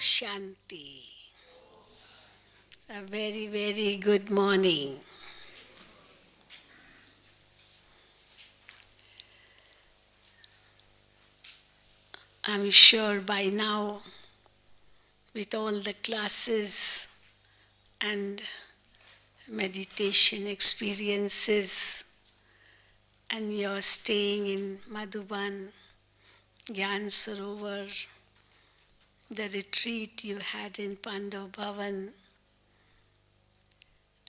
Shanti. A very, very good morning. I'm sure by now, with all the classes and meditation experiences, and your staying in Madhuban, Gyan Sarovar, the retreat you had in Pandav Bhavan,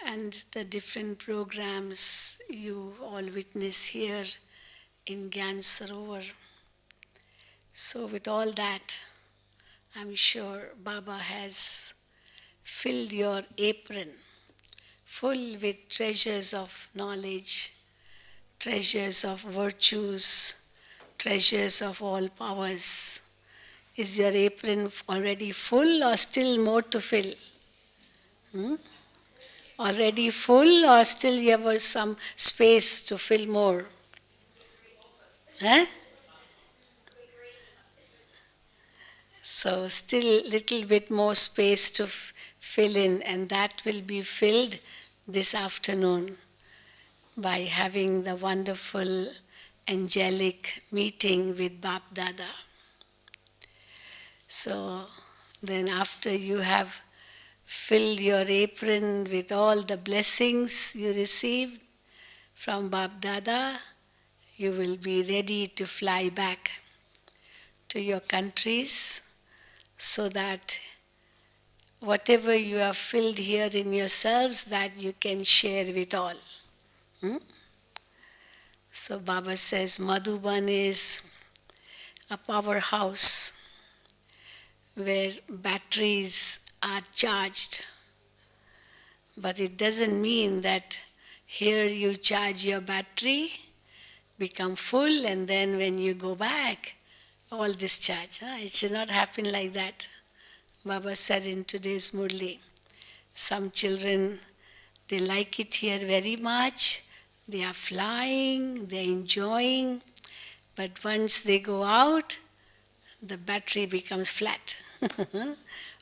and the different programs you all witness here in Gyan Sarovar. So with all that, I'm sure Baba has filled your apron full with treasures of knowledge, treasures of virtues, treasures of all powers. Is your apron already full or still more to fill? Already full or still you have some space to fill more? Huh? So still little bit more space to fill in, and that will be filled this afternoon by having the wonderful angelic meeting with Bapdada. So then after you have filled your apron with all the blessings you received from Bapdada, you will be ready to fly back to your countries so that whatever you have filled here in yourselves, that you can share with all. So Baba says Madhuban is a powerhouse where batteries are charged. But it doesn't mean that here you charge your battery, become full, and then when you go back, all discharge. It should not happen like that. Baba said in today's Murli, some children, they like it here very much, they are flying, they are enjoying, but once they go out, the battery becomes flat.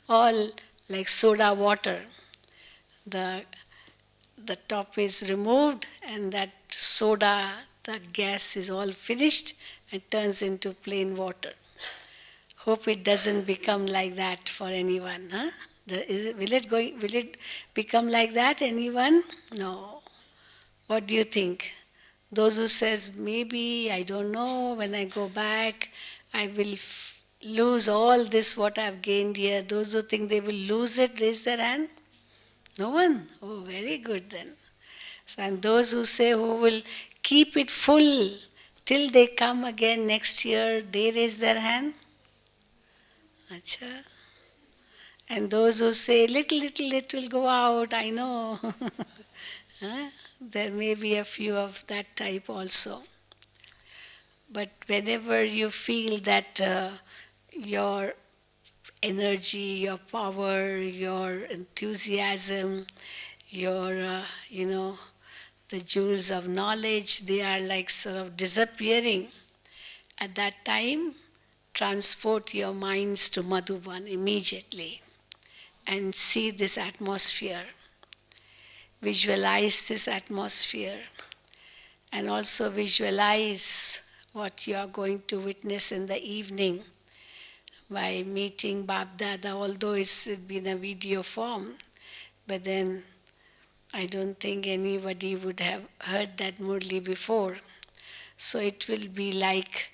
All like soda water. The top is removed and that soda, the gas is all finished and turns into plain water. Hope it doesn't become like that for anyone. Huh? Will it become like that, anyone? No. What do you think? Those who says, maybe, I don't know, when I go back, I will lose all this what I've gained here. Those who think they will lose it, raise their hand. No one? Oh, very good then. So, and those who say who will keep it full till they come again next year, they raise their hand. Acha. And those who say little it will go out, I know. Huh? There may be a few of that type also. But whenever you feel that your energy, your power, your enthusiasm, your, the jewels of knowledge, they are like sort of disappearing. At that time, transport your minds to Madhuban immediately and see this atmosphere. Visualize this atmosphere and also visualize what you are going to witness in the evening by meeting Bapdada, although it's been a video form, but then I don't think anybody would have heard that Murli before. So it will be like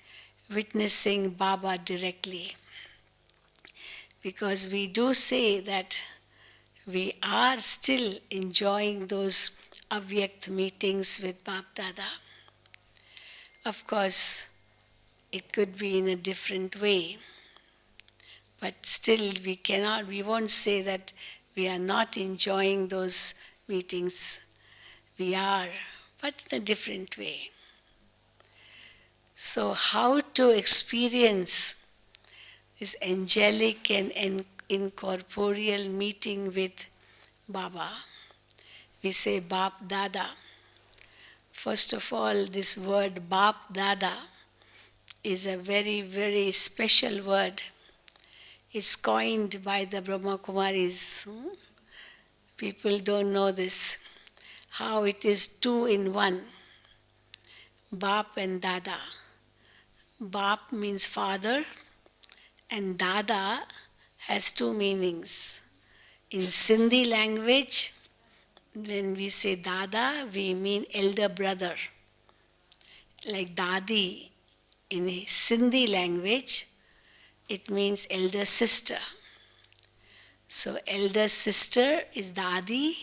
witnessing Baba directly. Because we do say that we are still enjoying those avyakt meetings with Bapdada. Of course, it could be in a different way. But still we won't say that we are not enjoying those meetings. We are, but in a different way. So how to experience this angelic and incorporeal meeting with Baba? We say Bapdada. First of all, this word Bapdada is a very, very special word. is coined by the Brahma Kumaris. People don't know this. How it is two in one. Bap and Dada. Bap means father and Dada has two meanings. In Sindhi language, when we say Dada, we mean elder brother. Like Dadi in Sindhi language, it means elder sister. So elder sister is Dadi.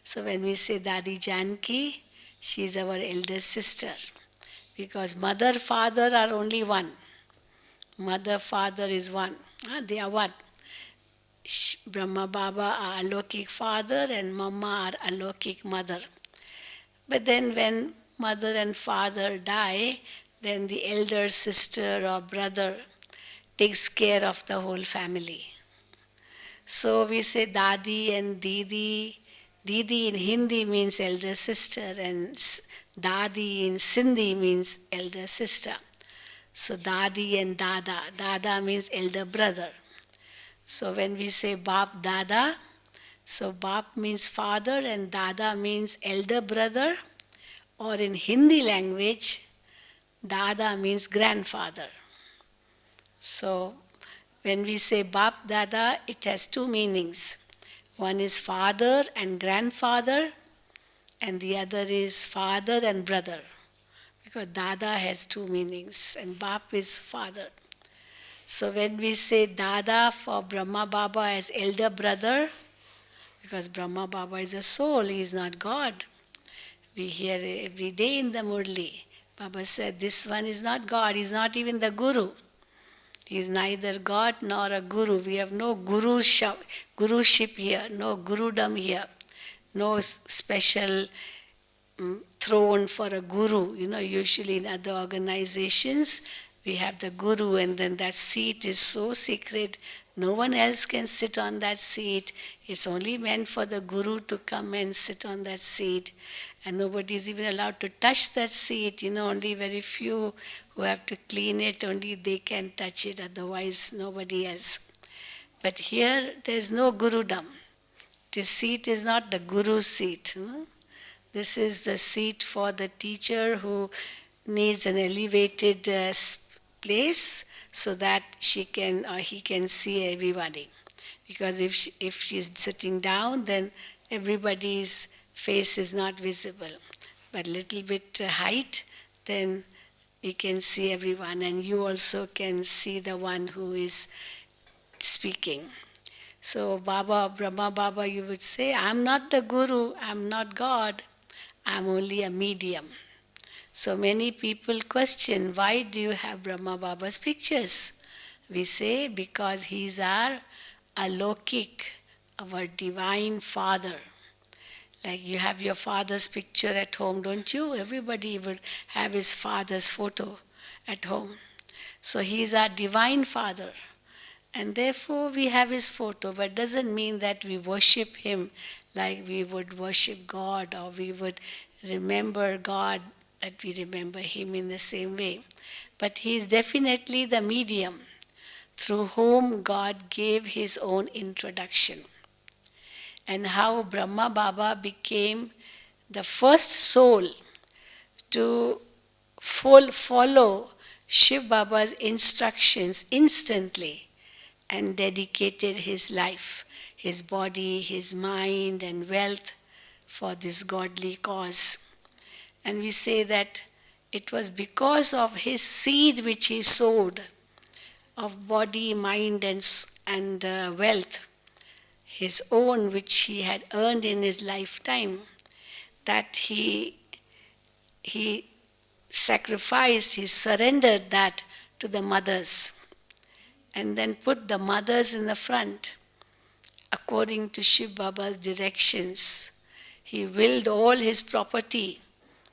So when we say Dadi Janki, she is our elder sister. Because mother, father are only one. Mother, father is one. They are one. Brahma Baba are Alokik father and Mama are Alokik mother. But then when mother and father die, then the elder sister or brother takes care of the whole family. So we say Dadi and Didi. Didi in Hindi means elder sister and Dadi in Sindhi means elder sister. So Dadi and Dada. Dada means elder brother. So when we say Bapdada, so Bap means father and Dada means elder brother, or in Hindi language, Dada means grandfather. So when we say Bapdada, it has two meanings. One is father and grandfather, and the other is father and brother. Because Dada has two meanings, and Bap is father. So when we say Dada for Brahma Baba as elder brother, because Brahma Baba is a soul, he is not God. We hear every day in the Murli, Baba said, this one is not God, he is not even the Guru. He is neither God nor a Guru. We have no guruship here, no Gurudom here, no special throne for a Guru. Usually in other organizations, we have the Guru and then that seat is so sacred, no one else can sit on that seat. It's only meant for the Guru to come and sit on that seat. And nobody is even allowed to touch that seat. Only very few who have to clean it, only they can touch it, otherwise nobody else. But here there is no Gurudom. This seat is not the Guru's seat. This is the seat for the teacher who needs an elevated place so that she can or he can see everybody. Because if she's sitting down, then everybody's face is not visible. But little bit height, then we can see everyone, and you also can see the one who is speaking. So Brahma Baba, you would say, I'm not the Guru, I'm not God, I'm only a medium. So many people question, why do you have Brahma Baba's pictures? We say, because he's our Alokik, our divine father. Like you have your father's picture at home, don't you? Everybody will have his father's photo at home. So he is our divine father. And therefore we have his photo, but it doesn't mean that we worship him like we would worship God, or we would remember God, that we remember him in the same way. But he is definitely the medium through whom God gave his own introduction. And how Brahma Baba became the first soul to follow Shiv Baba's instructions instantly and dedicated his life, his body, his mind and wealth for this godly cause. And we say that it was because of his seed which he sowed of body, mind and wealth, his own which he had earned in his lifetime, that he sacrificed, he surrendered that to the mothers and then put the mothers in the front according to Shiv Baba's directions. He willed all his property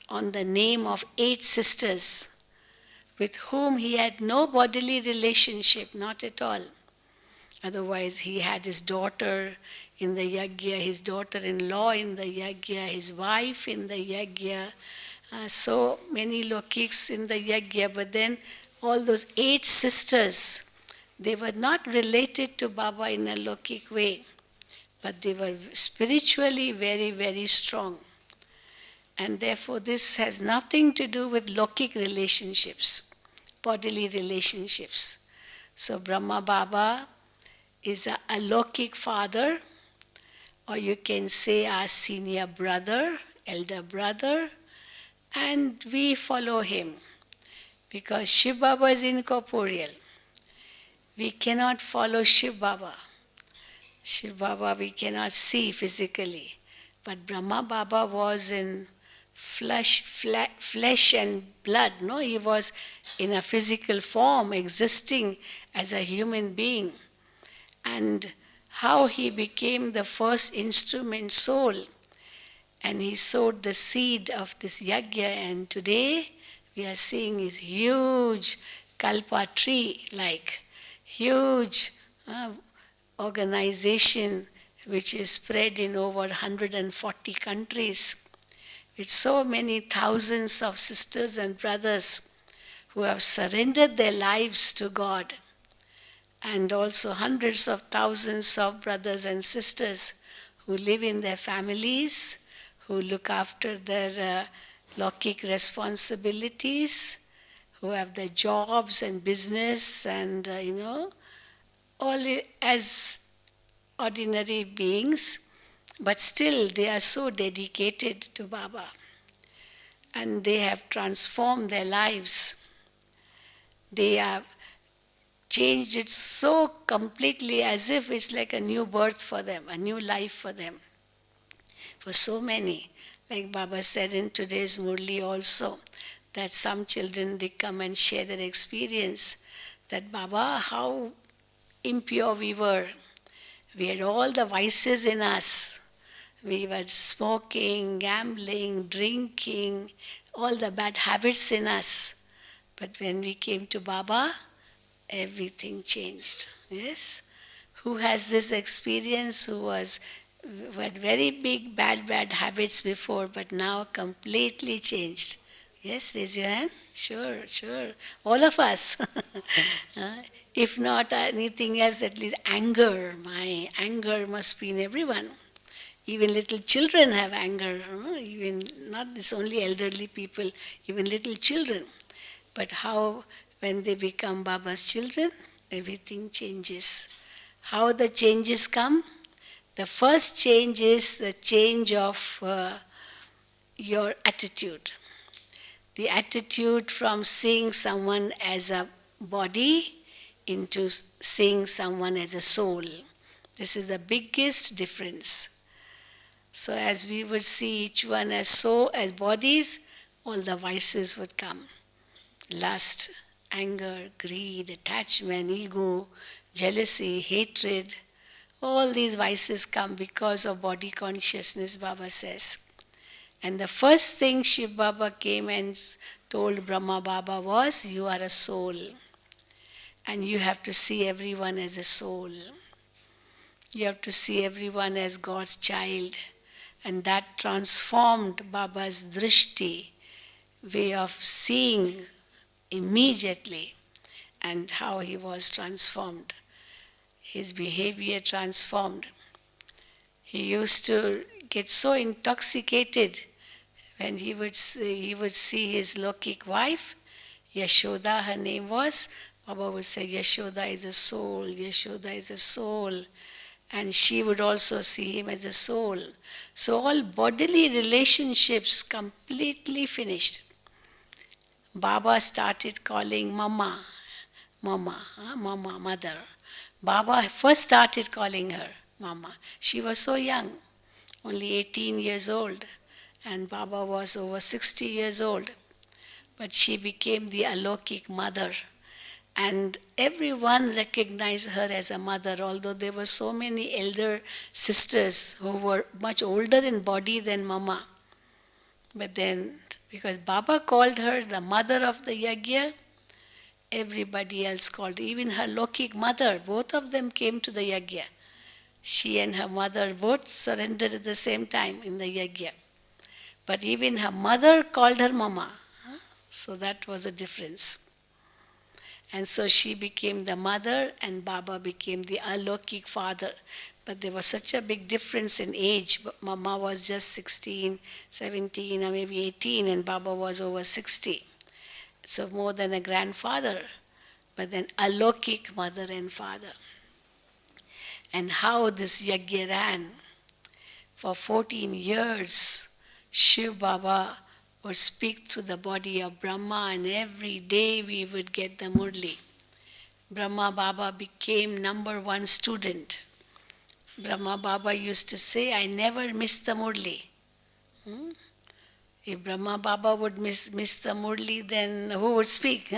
on the name of 8 sisters with whom he had no bodily relationship, not at all. Otherwise, he had his daughter in the yajna, his daughter-in-law in the yajna, his wife in the yajna, so many lokiks in the yajna. But then all those 8 sisters, They were not related to Baba in a Lokik way, but they were spiritually very, very strong. And therefore, this has nothing to do with Lokik relationships, bodily relationships. So, Brahma Baba is a Alokik father, or you can say our senior brother, elder brother, and we follow him because Shiv Baba is incorporeal. We cannot follow Shiv Baba. Shiv Baba we cannot see physically, but Brahma Baba was in flesh and blood. No, he was in a physical form, existing as a human being. And how he became the first instrument soul, and he sowed the seed of this yajna, and today we are seeing his huge kalpa tree, like huge organization which is spread in over 140 countries, with so many thousands of sisters and brothers who have surrendered their lives to God, and also hundreds of thousands of brothers and sisters who live in their families, who look after their Lokik responsibilities, who have their jobs and business and, all as ordinary beings, but still they are so dedicated to Baba. And they have transformed their lives. They have changed it so completely as if it's like a new birth for them, a new life for them. For so many, like Baba said in today's Murli also, that some children, they come and share their experience, that Baba, how impure we were. We had all the vices in us. We were smoking, gambling, drinking, all the bad habits in us. But when we came to Baba, everything changed. Yes? Who has this experience, who had very big bad habits before, but now completely changed? Yes, raise your hand. Sure. All of us. If not anything else, at least anger. My anger must be in everyone. Even little children have anger. Even not this only elderly people, even little children. But how when they become Baba's children, everything changes. How the changes come? The first change is the change of your attitude. The attitude from seeing someone as a body into seeing someone as a soul. This is the biggest difference. So as we would see each one as bodies, all the vices would come. Lust, anger, greed, attachment, ego, jealousy, hatred. All these vices come because of body consciousness, Baba says. And the first thing Shiv Baba came and told Brahma Baba was, you are a soul. And you have to see everyone as a soul. You have to see everyone as God's child. And that transformed Baba's drishti, way of seeing immediately, and how he was transformed. His behavior transformed. He used to get so intoxicated when he would see his Lokik wife, Yashoda, her name was. Baba would say, Yashoda is a soul, Yashoda is a soul. And she would also see him as a soul. So all bodily relationships completely finished. Baba started calling Mama, mother. Baba first started calling her Mama. She was so young, only 18 years old, and Baba was over 60 years old. But she became the Alokik mother, and everyone recognized her as a mother, although there were so many elder sisters who were much older in body than Mama. But then, because Baba called her the mother of the yajna, everybody else called, even her Lokik mother, both of them came to the yajna. She and her mother both surrendered at the same time in the yajna. But even her mother called her Mama. So that was a difference. And so she became the mother and Baba became the Alokik father. But there was such a big difference in age. Mama was just 16, 17, or maybe 18, and Baba was over 60. So more than a grandfather, but then Alokik mother and father. And how this yajna ran for 14 years. Shiv Baba would speak through the body of Brahma, and every day we would get the Murli. Brahma Baba became number one student. Brahma Baba used to say, I never miss the Murli. If Brahma Baba would miss the Murli, then who would speak?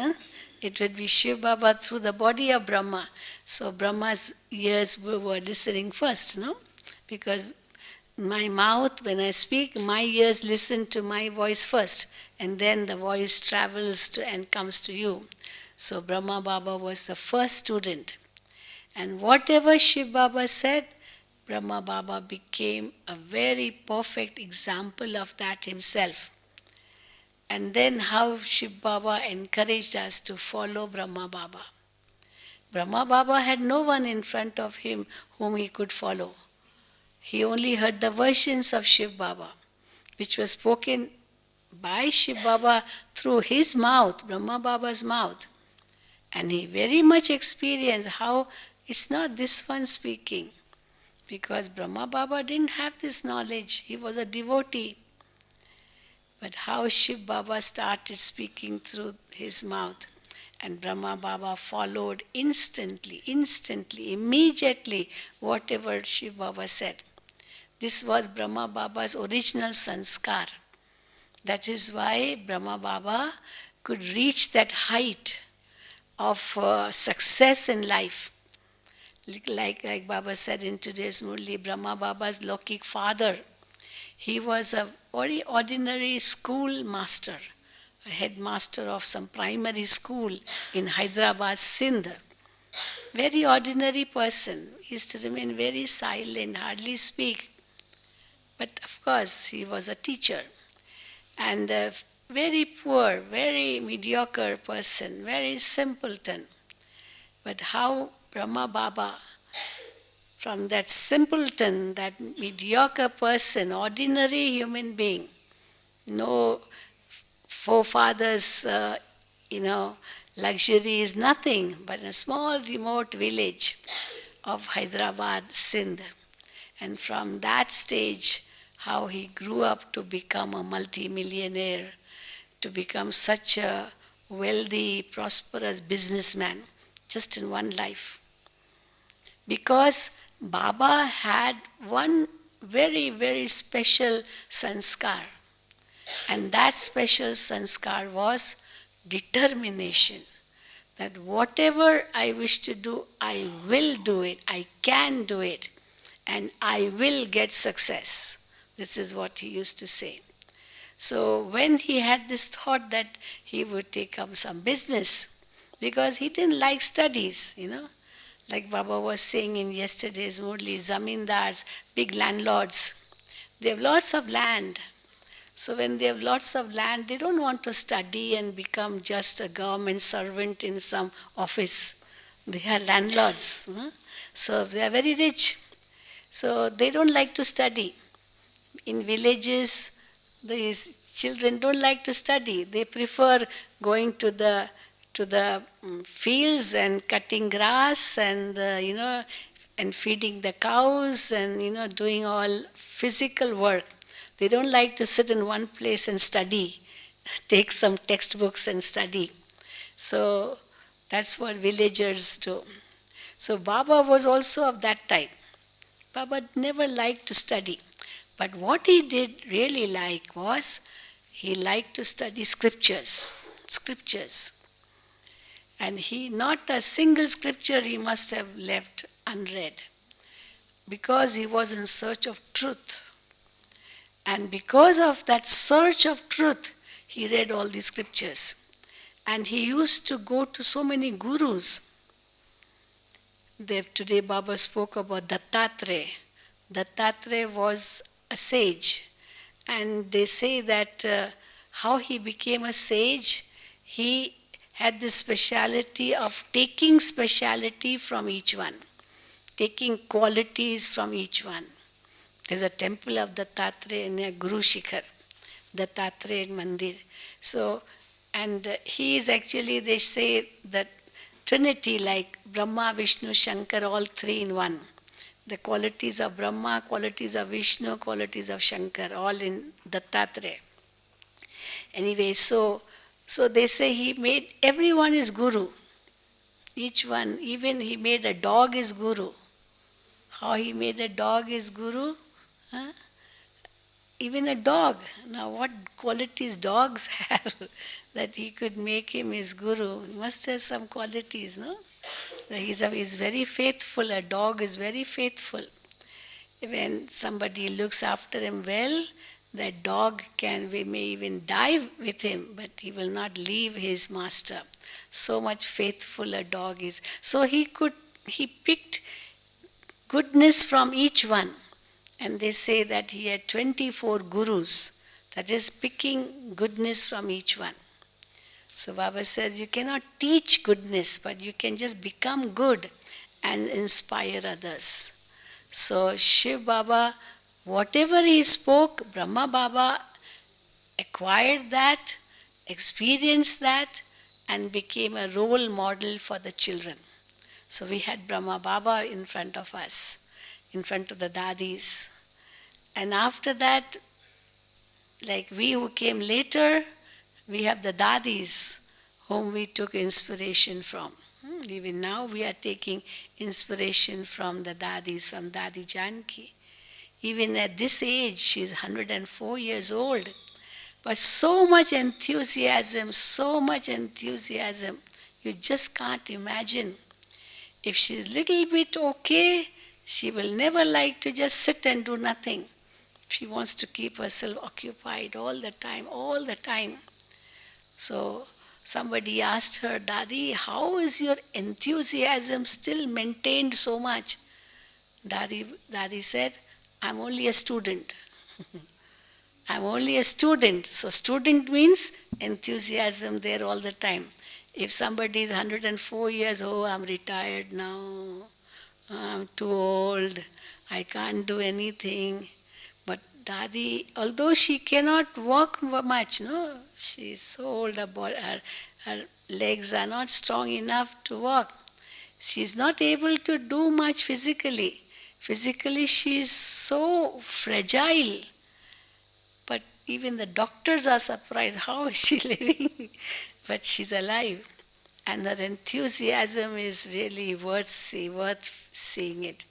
It would be Shiv Baba through the body of Brahma. So Brahma's ears were listening first, no? Because my mouth, when I speak, my ears listen to my voice first, and then the voice travels to and comes to you. So Brahma Baba was the first student. And whatever Shiv Baba said, Brahma Baba became a very perfect example of that himself. And then how Shiv Baba encouraged us to follow Brahma Baba. Brahma Baba had no one in front of him whom he could follow. He only heard the versions of Shiv Baba, which was spoken by Shiv Baba through his mouth, Brahma Baba's mouth. And he very much experienced how it's not this one speaking, because Brahma Baba didn't have this knowledge. He was a devotee. But how Shiv Baba started speaking through his mouth, and Brahma Baba followed instantly, immediately, whatever Shiv Baba said. This was Brahma Baba's original sanskar. That is why Brahma Baba could reach that height of success in life. Like Baba said in today's Murli, Brahma Baba's Lokik father. He was a very ordinary school master, a headmaster of some primary school in Hyderabad, Sindh. Very ordinary person. He used to remain very silent, hardly speak. But of course, he was a teacher. And a very poor, very mediocre person, very simpleton. But how Brahma Baba, from that simpleton, that mediocre person, ordinary human being, no forefathers, luxuries, nothing, but a small remote village of Hyderabad, Sindh. And from that stage, how he grew up to become a multi-millionaire, to become such a wealthy, prosperous businessman, just in one life. Because Baba had one very, very special sanskar. And that special sanskar was determination. That whatever I wish to do, I will do it, I can do it, and I will get success. This is what he used to say. So when he had this thought that he would take up some business, because he didn't like studies, like Baba was saying in yesterday's Murli, zamindars, big landlords, they have lots of land. So when they have lots of land, they don't want to study and become just a government servant in some office. They are landlords. So they are very rich. So they don't like to study. In villages, these children don't like to study. They prefer going to the fields and cutting grass and and feeding the cows and doing all physical work. They don't like to sit in one place and study, take some textbooks and study. So that's what villagers do. So Baba was also of that type. Baba never liked to study. But what he did really like was, he liked to study scriptures. And not a single scripture he must have left unread, because he was in search of truth. And because of that search of truth, he read all the scriptures. And he used to go to so many gurus. Today Baba spoke about Dattatreya. Dattatreya was a sage. And they say that how he became a sage, he had the speciality of taking speciality from each one, taking qualities from each one. There's a temple of Dattatreya near Guru Shikhar, Dattatreya Mandir. So, and he is actually, they say that Trinity, like Brahma, Vishnu, Shankar, all three in one. The qualities of Brahma, qualities of Vishnu, qualities of Shankar, all in Dattatreya. Anyway, so they say he made, everyone is Guru. Each one, even he made a dog is Guru. How he made a dog is Guru? Huh? Even a dog. Now what qualities dogs have that he could make him his Guru? He must have some qualities, no? He's very faithful. A dog is very faithful. When somebody looks after him well, that dog we may even die with him, but he will not leave his master. So much faithful a dog is. So he picked goodness from each one. And they say that he had 24 gurus. That is picking goodness from each one. So Baba says you cannot teach goodness, but you can just become good and inspire others. So Shiv Baba, whatever he spoke, Brahma Baba acquired that, experienced that, and became a role model for the children. So we had Brahma Baba in front of us, in front of the dadis. And after that, like we who came later, we have the dadis whom we took inspiration from. Even now we are taking inspiration from the dadis, from Dadi Janki. Even at this age, she is 104 years old. But so much enthusiasm, you just can't imagine. If she's little bit okay, she will never like to just sit and do nothing. She wants to keep herself occupied all the time. So somebody asked her, Dadi, how is your enthusiasm still maintained so much? Dadi said, I'm only a student. I'm only a student. So student means enthusiasm there all the time. If somebody is 104 years, I'm retired now, I'm too old, I can't do anything. But Dadi, although she cannot walk much, no, she is so old, her legs are not strong enough to walk. She is not able to do much physically. Physically she is so fragile. But even the doctors are surprised, how is she living? But she's alive. And her enthusiasm is really worth seeing it.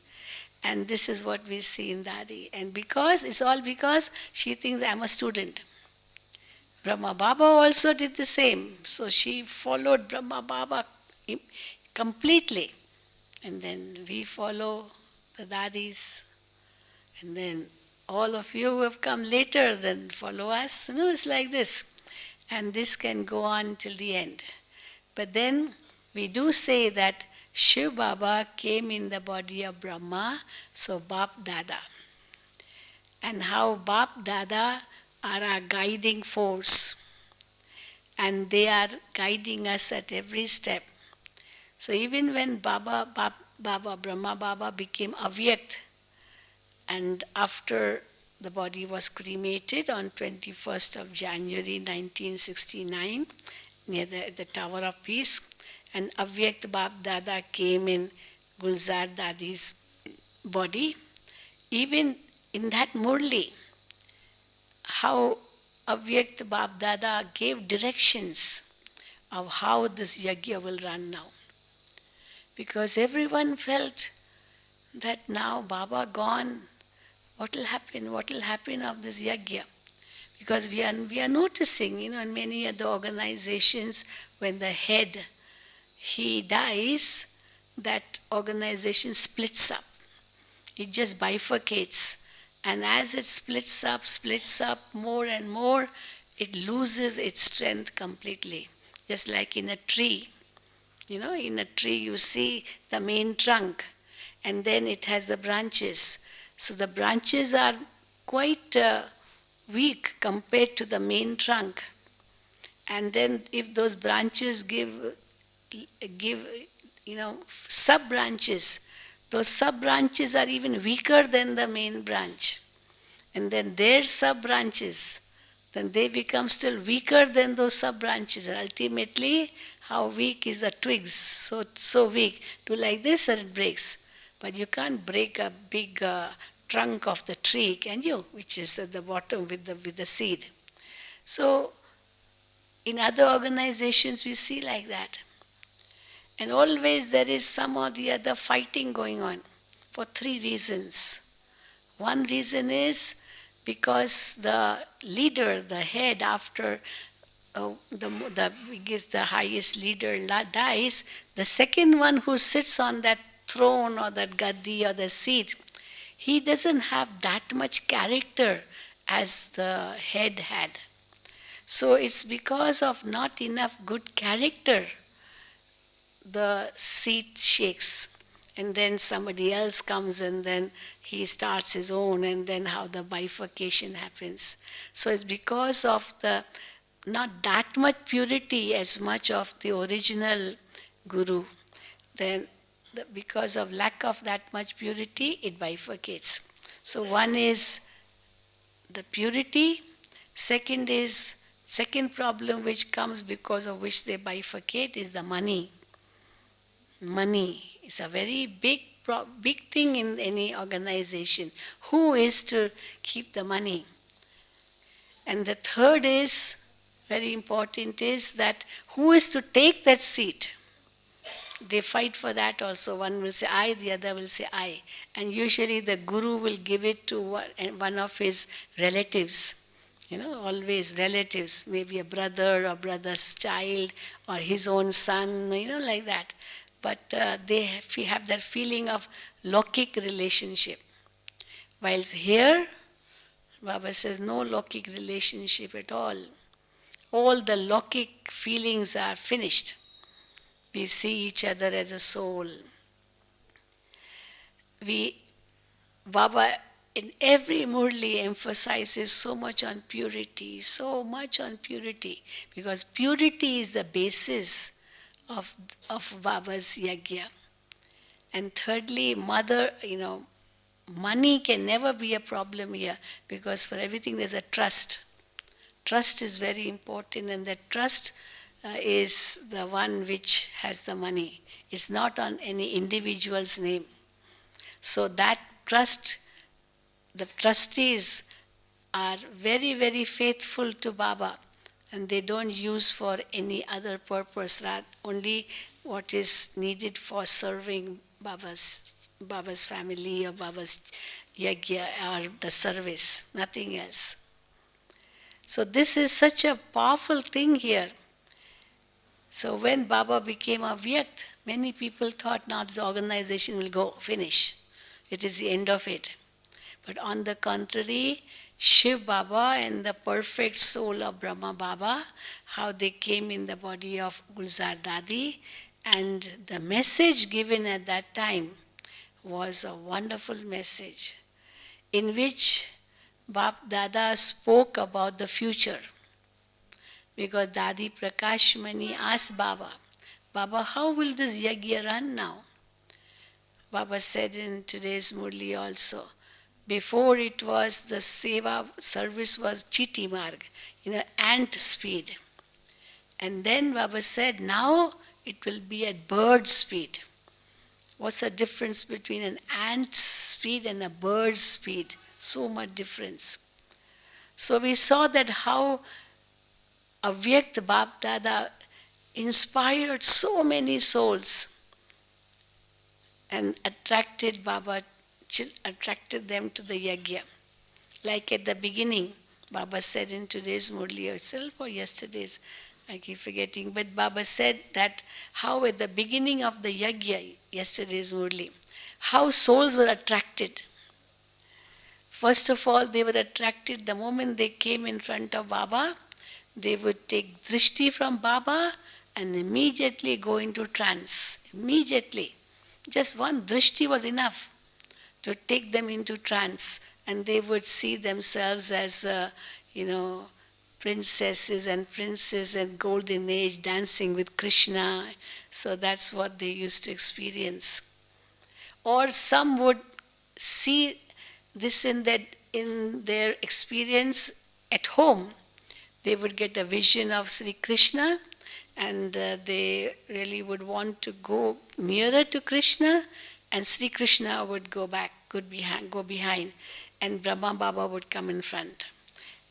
And this is what we see in Dadi. And it's all because she thinks I'm a student. Brahma Baba also did the same. So she followed Brahma Baba completely. And then we follow the Dadis. And then all of you who have come later then follow us. It's like this. And this can go on till the end. But then we do say that Shiv Baba came in the body of Brahma, so Bapdada. And how Bapdada are our guiding force. And they are guiding us at every step. So even when Brahma Baba became Avyakt, and after the body was cremated on 21st of January 1969, near the Tower of Peace, and Avyakt Bapdada came in Gulzar Dadi's body. Even in that Murli, how Avyakt Bapdada gave directions of how this yajna will run now. Because everyone felt that now Baba gone, what will happen? What will happen of this yajna? Because we are noticing, in many other organizations, when the head, he dies, that organization splits up. It just bifurcates. And as it splits up more and more, it loses its strength completely. Just like in a tree. In a tree you see the main trunk, and then it has the branches. So the branches are quite weak compared to the main trunk. And then if those branches give sub branches, those sub branches are even weaker than the main branch. And then their sub branches, then they become still weaker than those sub branches. And ultimately, how weak is the twigs? So weak. Do like this and it breaks. But you can't break a big trunk of the tree, can you? Which is at the bottom with the seed. So in other organizations, we see like that. And always there is some or the other fighting going on for three reasons. One reason is because the leader, the head, after the biggest, the highest leader dies, the second one who sits on that throne or that gaddi or the seat, he doesn't have that much character as the head had. So it's because of not enough good character, the seat shakes. And then somebody else comes and then he starts his own, and then how the bifurcation happens. So it's because of the not that much purity as much of the original guru. Then because of lack of that much purity, it bifurcates. So one is the purity. Second problem which comes because of which they bifurcate is the money. Money is a very big thing in any organization. Who is to keep the money? And the third is, very important, is that who is to take that seat? They fight for that also. One will say I, the other will say I. And usually the guru will give it to one of his relatives. Always relatives, maybe a brother or brother's child or his own son, like that. But they have that feeling of Lokik relationship. Whilst here, Baba says no Lokik relationship at all. All the Lokik feelings are finished. We see each other as a soul. Baba in every Murli emphasizes so much on purity, because purity is the basis of Baba's yajna. And thirdly, money can never be a problem here, because for everything there's a trust. Trust is very important, and that trust is the one which has the money. It's not on any individual's name. So that trust, the trustees are very, very faithful to Baba, and they don't use for any other purpose, only what is needed for serving Baba's family or Baba's yajna or the service, nothing else. So this is such a powerful thing here. So when Baba became Avyakt, many people thought now this organization will finish. It is the end of it. But on the contrary, Shiv Baba and the perfect soul of Brahma Baba, how they came in the body of Gulzar Dadi, and the message given at that time was a wonderful message in which Bapdada spoke about the future. Because Dadi Prakash Mani asked Baba, how will this yajna run now? Baba said in today's Murli also, before it was the seva service was chiti marg, ant speed. And then Baba said, now it will be at bird speed. What's the difference between an ant speed and a bird speed? So much difference. So we saw that how Avyakt Bapdada inspired so many souls and attracted them to the yajna. Like at the beginning, Baba said in today's Murli itself or yesterday's, I keep forgetting, but Baba said that how at the beginning of the yajna, yesterday's Murli, how souls were attracted. First of all, they were attracted the moment they came in front of Baba. They would take drishti from Baba and immediately go into trance. Immediately. Just one drishti was enough to take them into trance, and they would see themselves as, princesses and princes and golden age dancing with Krishna. So that's what they used to experience. Or some would see this in their experience at home. They would get a vision of Sri Krishna, and they really would want to go nearer to Krishna, and Sri Krishna would go behind, and Brahma Baba would come in front.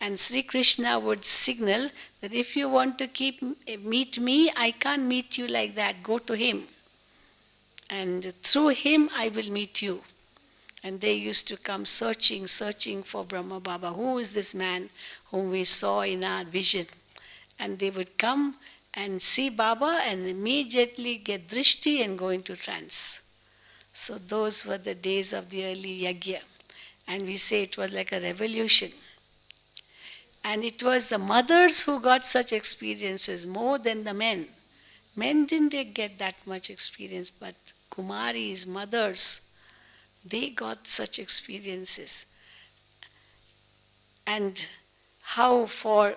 And Sri Krishna would signal that if you want to meet me, I can't meet you like that. Go to him. And through him, I will meet you. And they used to come searching for Brahma Baba. Who is this man whom we saw in our vision? And they would come and see Baba and immediately get drishti and go into trance. So those were the days of the early yagya. And we say it was like a revolution. And it was the mothers who got such experiences more than the men. Men didn't get that much experience, but Kumaris, mothers, they got such experiences. And how for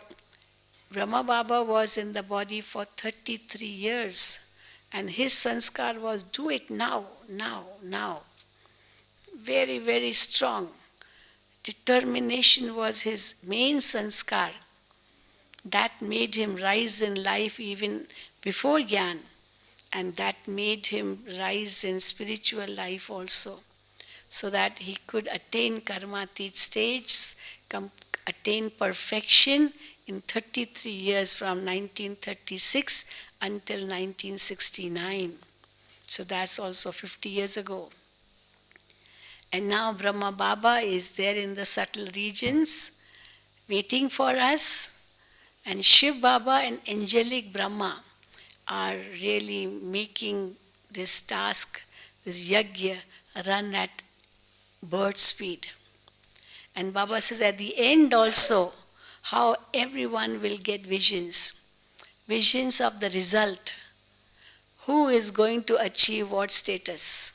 Brahma Baba was in the body for 33 years, and his sanskar was do it now. Very, very strong. Determination was his main sanskar. That made him rise in life even before Gyan, and that made him rise in spiritual life also, so that he could attain karmatit stages, attain perfection in 33 years from 1936 until 1969. So that's also 50 years ago. And now Brahma Baba is there in the subtle regions waiting for us, and Shiv Baba and angelic Brahma are really making this task, this yagya, run at bird speed. And Baba says at the end also, how everyone will get visions of the result. Who is going to achieve what status?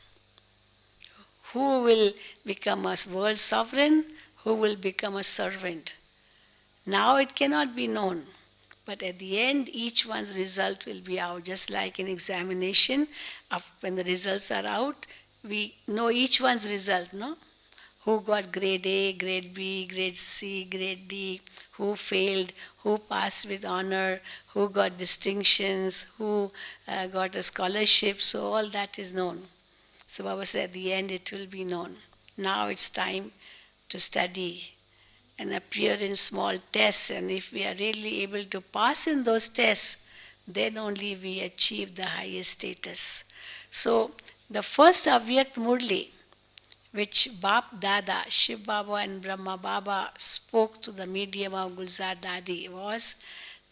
Who will become a world sovereign? Who will become a servant? Now it cannot be known. But at the end, each one's result will be out. Just like in examination, when the results are out, we know each one's result, no? Who got grade A, grade B, grade C, grade D, who failed, who passed with honor, who got distinctions, who got a scholarship. So all that is known. So Baba said at the end it will be known. Now it's time to study and appear in small tests, and if we are really able to pass in those tests, then only we achieve the highest status. So the first Avyakt Murli, which Bapdada, Shiv Baba and Brahma Baba spoke to the medium of Gulzar Dadi, was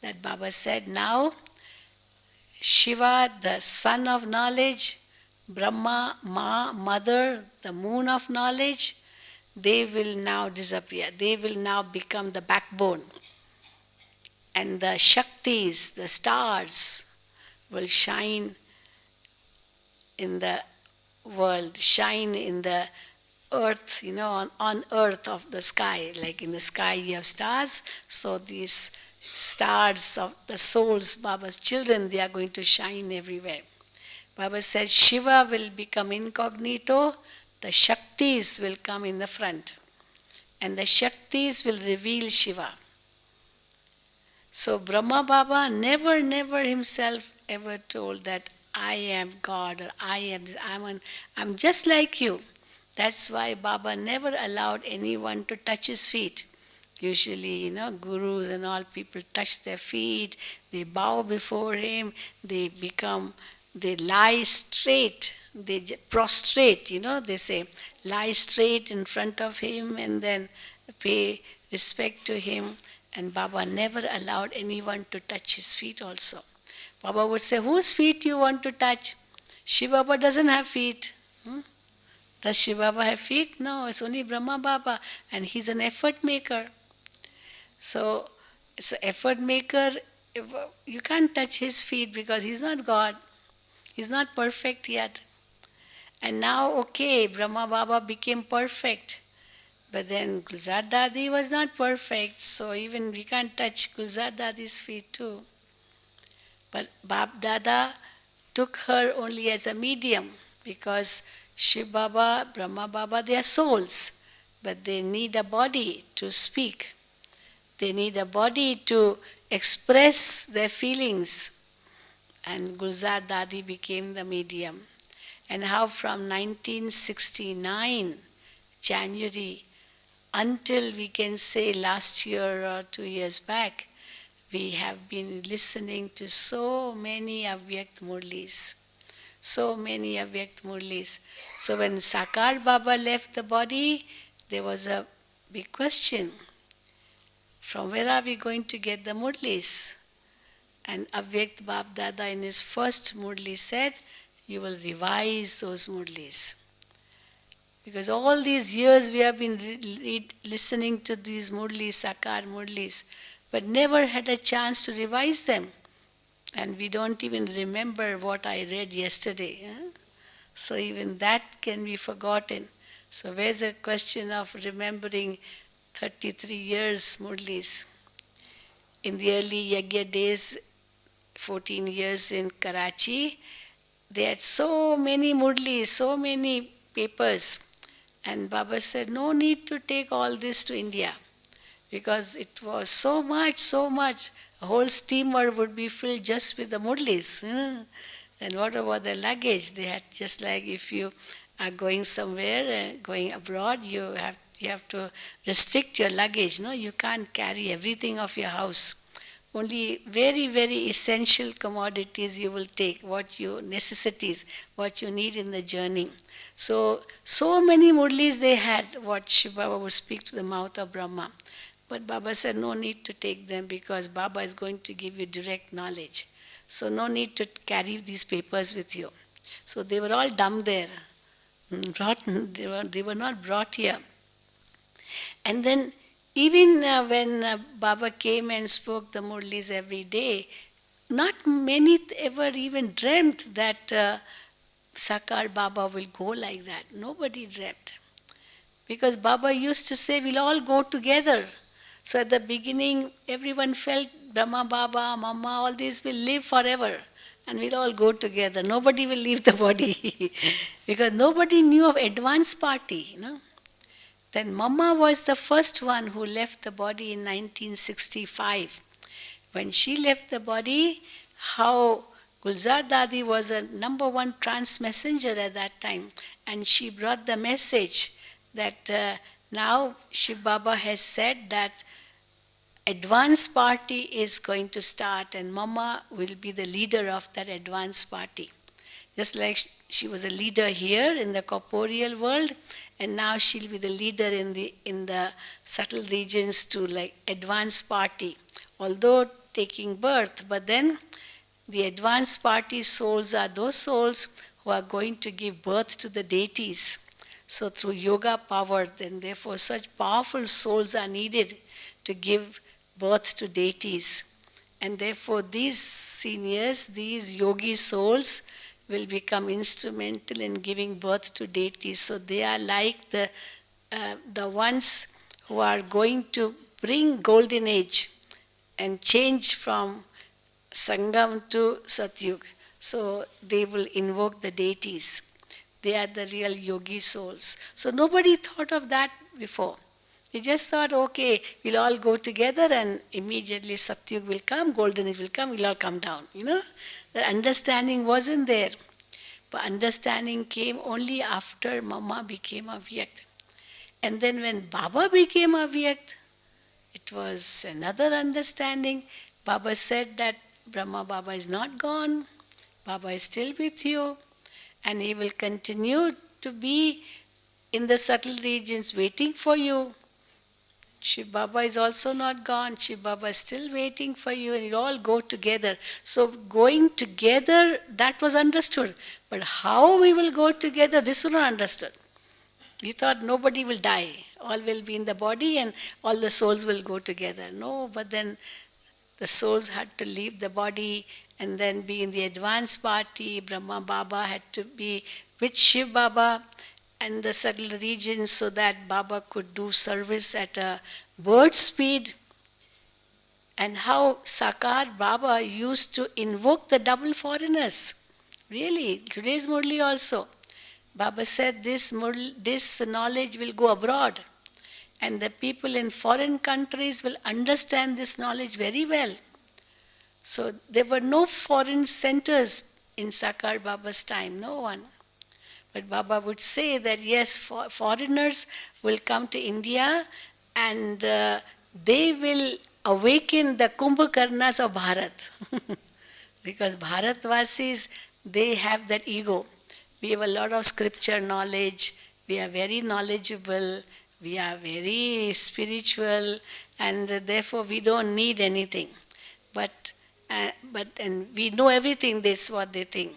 that Baba said, now Shiva, the sun of knowledge, Brahma, Ma, mother, the moon of knowledge, they will now disappear. They will now become the backbone. And the Shaktis, the stars, will shine in the world, shine in the earth, on earth of the sky. Like in the sky you have stars, so these stars of the souls, Baba's children, they are going to shine everywhere. Baba says Shiva will become incognito, the Shaktis will come in the front, and the Shaktis will reveal Shiva. So Brahma Baba never himself ever told that I am God or I'm just like you. That's why Baba never allowed anyone to touch his feet. Usually, gurus and all people touch their feet, they bow before him, they lie straight, they prostrate, they say, lie straight in front of him and then pay respect to him. And Baba never allowed anyone to touch his feet also. Baba would say, whose feet you want to touch? Shiv Baba doesn't have feet. Does Shiv Baba have feet? No, it's only Brahma Baba, and he's an effort maker. So, it's an effort maker. You can't touch his feet because he's not God. He's not perfect yet. And now, okay, Brahma Baba became perfect. But then Gulzar Dadi was not perfect, so even we can't touch Gulzar Dadi's feet too. But Bapdada took her only as a medium because Shiv Baba, Brahma Baba, they are souls, but they need a body to speak. They need a body to express their feelings. And Gulzar Dadi became the medium. And how from 1969, January, until we can say last year or 2 years back, we have been listening to so many Avyakt Murlis. So many Avyakt Murlis. So when Sakar Baba left the body, there was a big question. From where are we going to get the Murlis? And Avyakt Bapdada in his first Murli said, you will revise those Murlis. Because all these years we have been listening to these Murlis, Sakar Murlis, but never had a chance to revise them. And we don't even remember what I read yesterday. So even that can be forgotten. So where's the question of remembering 33 years Murlis? In the early Yagya days, 14 years in Karachi, they had so many Murlis, so many papers. And Baba said, no need to take all this to India. Because it was so much, so much. A whole steamer would be filled just with the Murlis. And what about the luggage? They had just like if you are going somewhere, going abroad, you have to restrict your luggage. No, you can't carry everything of your house. Only very, very essential commodities you will take, necessities, what you need in the journey. So many murlis they had, what Shiv Baba would speak to the mouth of Brahma. But Baba said, no need to take them because Baba is going to give you direct knowledge. So no need to carry these papers with you. So they were all dumb there. They were not brought here. And then even when Baba came and spoke the Murlis every day, not many ever even dreamt that Sakar Baba will go like that. Nobody dreamt. Because Baba used to say, we'll all go together. So at the beginning, everyone felt Brahma Baba, Mama, all these will live forever. And we'll all go together. Nobody will leave the body. Because nobody knew of advanced party. Then Mama was the first one who left the body in 1965. When she left the body, how Gulzar Dadi was a number one trance messenger at that time. And she brought the message that now Shiv Baba has said that advanced party is going to start and Mama will be the leader of that advanced party. Just like she was a leader here in the corporeal world, and now she'll be the leader in the subtle regions to like advanced party. Although taking birth, but then the advanced party souls are those souls who are going to give birth to the deities. So through yoga power, then therefore such powerful souls are needed to give birth to deities. And therefore these seniors, these yogi souls will become instrumental in giving birth to deities. So they are like the ones who are going to bring golden age and change from Sangam to Satyug. So they will invoke the deities. They are the real yogi souls. So nobody thought of that before. They just thought, okay, we'll all go together and immediately Satyug will come, golden age will come, we'll all come down. The understanding wasn't there. But understanding came only after Mama became Avyakt. And then when Baba became Avyakt, it was another understanding. Baba said that Brahma Baba is not gone. Baba is still with you. And he will continue to be in the subtle regions waiting for you. Shiv Baba is also not gone. Shiv Baba is still waiting for you, and you all go together. So going together, that was understood. But how we will go together, this was not understood. We thought nobody will die. All will be in the body and all the souls will go together. No, but then the souls had to leave the body and then be in the advanced party. Brahma Baba had to be with Shiv Baba. and the subtle regions so that Baba could do service at a bird speed, and how Sakar Baba used to invoke the double foreigners. Really, today's Murli also. Baba said this knowledge will go abroad, and the people in foreign countries will understand this knowledge very well. So there were no foreign centers in Sakar Baba's time, no one. But Baba would say that yes, foreigners will come to India and they will awaken the Kumbhakarnas of Bharat. Because Bharatvasis, they have that ego. We have a lot of scripture knowledge, we are very knowledgeable, we are very spiritual, and therefore we don't need anything. But and we know everything, this what they think.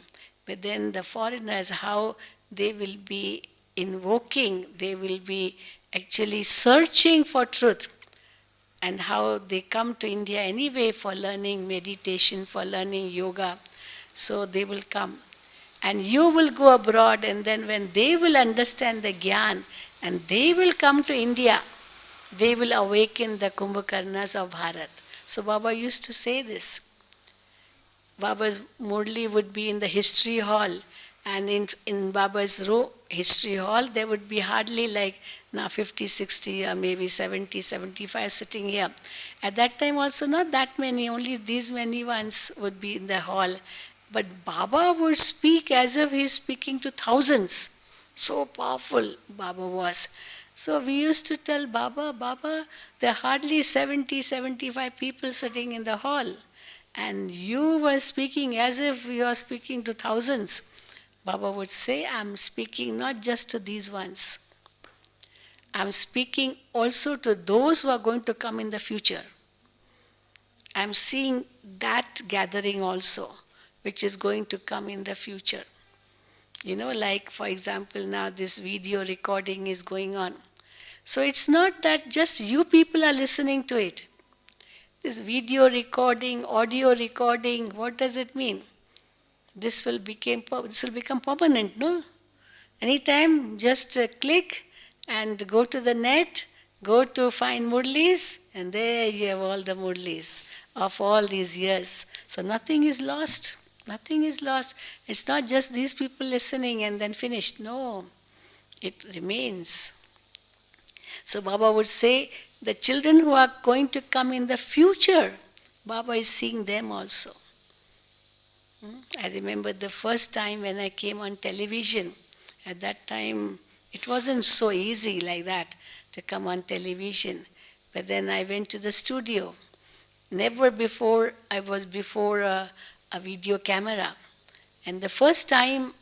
But then the foreigners, how they will be invoking, they will be actually searching for truth, and how they come to India anyway for learning meditation, for learning yoga. So they will come. And you will go abroad, and then when they will understand the Gyan, and they will come to India, they will awaken the Kumbhakarnas of Bharat. So Baba used to say this. Baba's Murli would be in the history hall, and in Baba's history hall, there would be hardly like now 50, 60, or maybe 70, 75 sitting here. At that time also not that many, only these many ones would be in the hall. But Baba would speak as if he is speaking to thousands. So powerful Baba was. So we used to tell Baba, there are hardly 70, 75 people sitting in the hall. And you were speaking as if you are speaking to thousands. Baba would say, I'm speaking not just to these ones. I'm speaking also to those who are going to come in the future. I'm seeing that gathering also, which is going to come in the future. You know, like for example, now this video recording is going on. So it's not that just you people are listening to it. This video recording, audio recording, what does it mean? This will become permanent, no? Anytime, just click and go to the net, go to find Murlis, and there you have all the Murlis of all these years. So nothing is lost. Nothing is lost. It's not just these people listening and then finished. No, it remains. So Baba would say, the children who are going to come in the future, Baba is seeing them also. I remember the first time when I came on television. At that time, it wasn't so easy like that to come on television. But then I went to the studio. Never before I was before a video camera. And the first time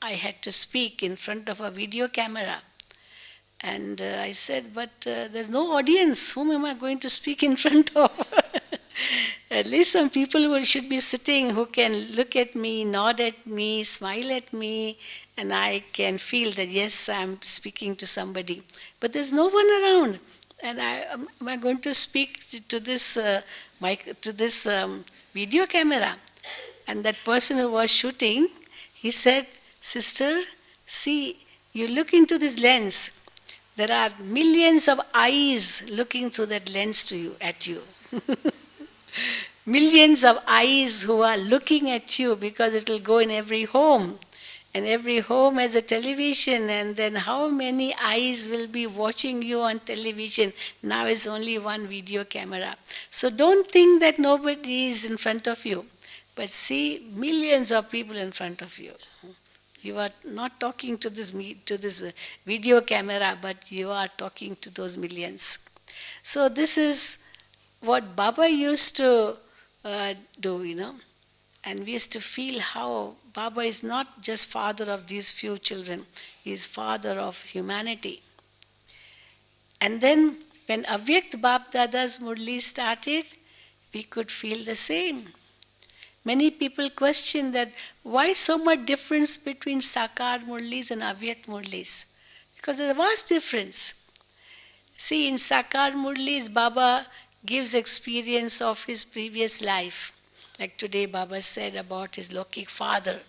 I had to speak in front of a video camera. And I said, but there's no audience. Whom am I going to speak in front of? At least some people who should be sitting who can look at me, nod at me, smile at me, and I can feel that yes, I'm speaking to somebody. But there's no one around. And am I going to speak to this video camera? And that person who was shooting, he said, sister, see, you look into this lens. There are millions of eyes looking through that lens at you. Millions of eyes who are looking at you, because it will go in every home. And every home has a television, and then how many eyes will be watching you on television? Now is only one video camera. So don't think that nobody is in front of you, but see millions of people in front of you. You are not talking to this video camera, but you are talking to those millions. So this is what Baba used to do, you know. And we used to feel how Baba is not just father of these few children, he is father of humanity. And then when Avyakt Bapdada's Murli started, we could feel the same. Many people question that why so much difference between Sakar Murlis and Avyakt Murlis? Because there's a vast difference. See, in Sakar Murlis, Baba gives experience of his previous life. Like today Baba said about his Lokik father.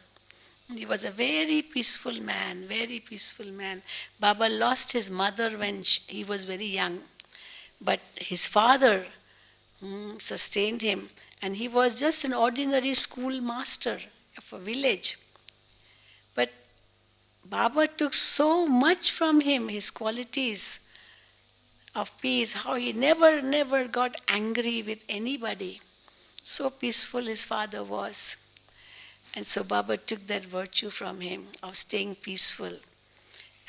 He was a very peaceful man, very peaceful man. Baba lost his mother when he was very young, but his father sustained him, and he was just an ordinary schoolmaster of a village. But Baba took so much from him, his qualities of peace, how he never got angry with anybody. So peaceful his father was. And so Baba took that virtue from him of staying peaceful.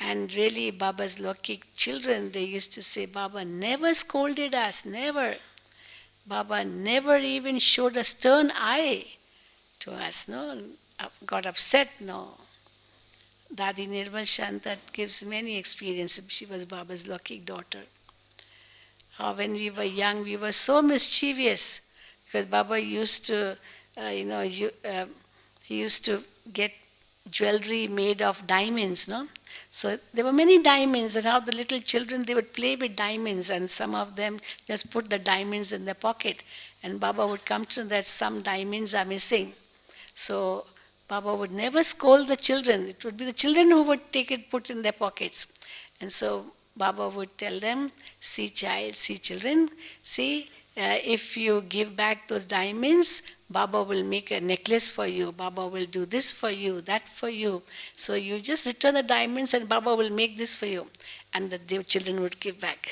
And really, Baba's lucky children, they used to say, Baba never scolded us, never. Baba never even showed a stern eye to us, no? Got upset, no. Dadi Nirmal Shanta gives many experiences. She was Baba's lucky daughter. How when we were young, we were so mischievous because Baba used to, he used to get jewelry made of diamonds, no? So there were many diamonds, and how the little children, they would play with diamonds, and some of them just put the diamonds in their pocket. And Baba would come to know that some diamonds are missing. So Baba would never scold the children. It would be the children who would take it, put in their pockets. And so Baba would tell them, see children, see, if you give back those diamonds, Baba will make a necklace for you. Baba will do this for you, that for you. So you just return the diamonds and Baba will make this for you. And the children would give back.